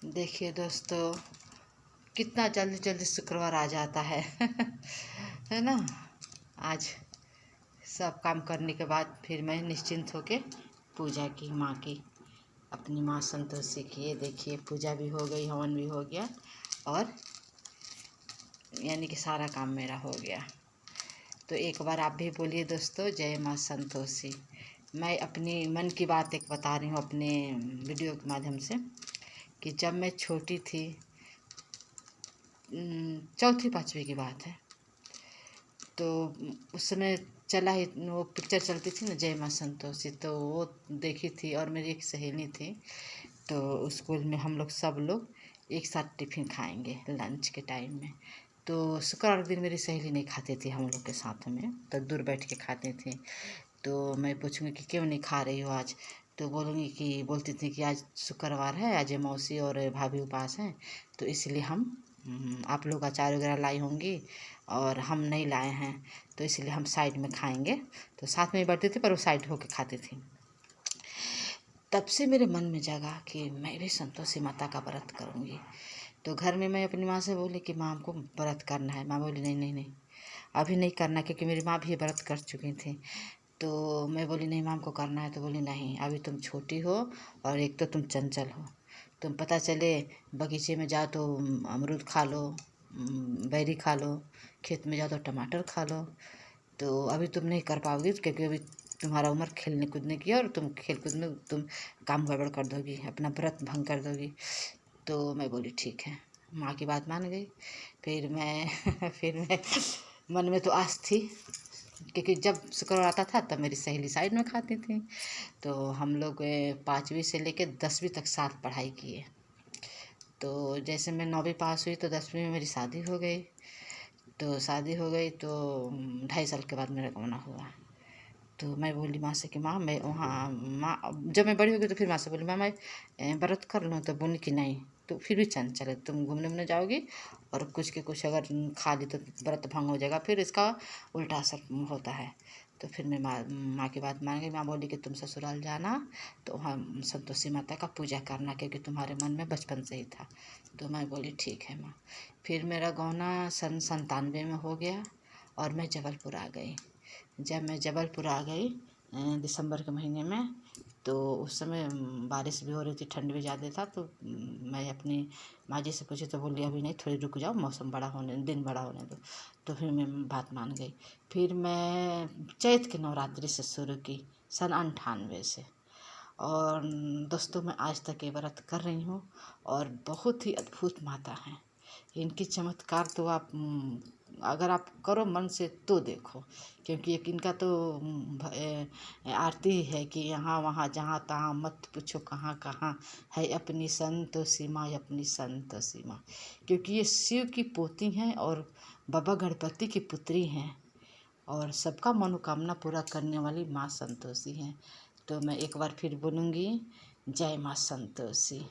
देखिए दोस्तों, कितना जल्दी जल्दी शुक्रवार आ जाता है है ना। आज सब काम करने के बाद फिर मैं निश्चिंत होके पूजा की, माँ की, अपनी माँ संतोषी की। ये देखिए, पूजा भी हो गई, हवन भी हो गया और यानी कि सारा काम मेरा हो गया। तो एक बार आप भी बोलिए दोस्तों, जय माँ संतोषी। मैं अपनी मन की बात एक बता रही हूँ अपने वीडियो के माध्यम से कि जब मैं छोटी थी, चौथी पाँचवीं की बात है, तो उस समय चला ही वो पिक्चर चलती थी ना, जय माँ संतोषी, तो वो देखी थी। और मेरी एक सहेली थी, तो स्कूल में हम लोग सब लोग एक साथ टिफ़िन खाएंगे लंच के टाइम में। तो शुक्रवार के दिन मेरी सहेली नहीं खाती थी हम लोग के साथ में, तो दूर बैठ के खाती थी। तो मैं पूछूंगी कि क्यों नहीं खा रही हो आज, तो बोलती थी कि आज शुक्रवार है, आज मौसी और भाभी उपास हैं, तो इसलिए हम आप लोग अचार वगैरह लाई होंगी और हम नहीं लाए हैं, तो इसलिए हम साइड में खाएंगे। तो साथ में बैठते थे पर वो साइड होके खाती थी। तब से मेरे मन में जगा कि मैं भी संतोषी माता का व्रत करूँगी। तो घर में मैं अपनी माँ से बोली कि माँ हमको व्रत करना है। माँ बोली नहीं नहीं नहीं, अभी नहीं करना, क्योंकि मेरी माँ भी व्रत कर चुकी थी। तो मैं बोली नहीं माँ हमको करना है। तो बोली नहीं, अभी तुम छोटी हो और एक तो तुम चंचल हो, तुम पता चले बगीचे में जाओ तो अमरूद खा लो, बैरी खा लो, खेत में जाओ तो टमाटर खा लो। तो अभी तुम नहीं कर पाओगी, क्योंकि अभी तुम्हारा उम्र खेलने कूदने की है और तुम खेल कूद में तुम काम गड़बड़ कर दोगी, अपना व्रत भंग कर दोगी। तो मैं बोली ठीक है, माँ की बात मान गई। फिर मैं फिर मैं मन में तो आस थी, क्योंकि जब शुक्रवार आता था तब मेरी सहेली साइड में खाती थी। तो हम लोग 5वीं से लेकर 10वीं तक साथ पढ़ाई किए। तो जैसे मैं 9वीं पास हुई तो 10वीं में मेरी शादी हो गई। तो शादी हो गई तो 2.5 साल के बाद मेरा गौना हुआ। तो मैं बोली माँ से कि माँ मैं वहाँ, माँ जब मैं बड़ी हो गई तो फिर माँ से बोली माँ मैं व्रत कर लूँ। तो बोली कि नहीं, तो फिर भी चंचल है, तुम घूमने उमने जाओगी और कुछ के कुछ अगर खा ली तो व्रत भंग हो जाएगा, फिर इसका उल्टा असर होता है। तो फिर मैं माँ की बात मान गई। माँ बोली कि तुम ससुराल जाना तो वहाँ संतोषी माता का पूजा करना, क्योंकि तुम्हारे मन में बचपन से ही था। तो मैं बोली ठीक है माँ। फिर मेरा गौना सन 97 में हो गया और मैं जबलपुर आ गई। जब मैं जबलपुर आ गई दिसंबर के महीने में, तो उस समय बारिश भी हो रही थी, ठंड भी ज़्यादा था। तो मैं अपनी माँ जी से पूछी तो बोली अभी नहीं, थोड़ी रुक जाओ, मौसम बड़ा होने, दिन बड़ा होने दो। तो फिर मैं बात मान गई। फिर मैं चैत की नवरात्रि से शुरू की, सन 98 से। और दोस्तों मैं आज तक ये व्रत कर रही हूँ और बहुत ही अद्भुत माता हैं। इनकी चमत्कार तो आप अगर आप करो मन से तो देखो, क्योंकि एक इनका तो आरती है कि यहाँ वहाँ जहाँ तहाँ मत पूछो कहाँ कहाँ है अपनी संतोषी माँ, अपनी संतोषी माँ। क्योंकि ये शिव की पोती हैं और बाबा गणपति की पुत्री हैं और सबका मनोकामना पूरा करने वाली माँ संतोषी हैं। तो मैं एक बार फिर बोलूँगी, जय माँ संतोषी।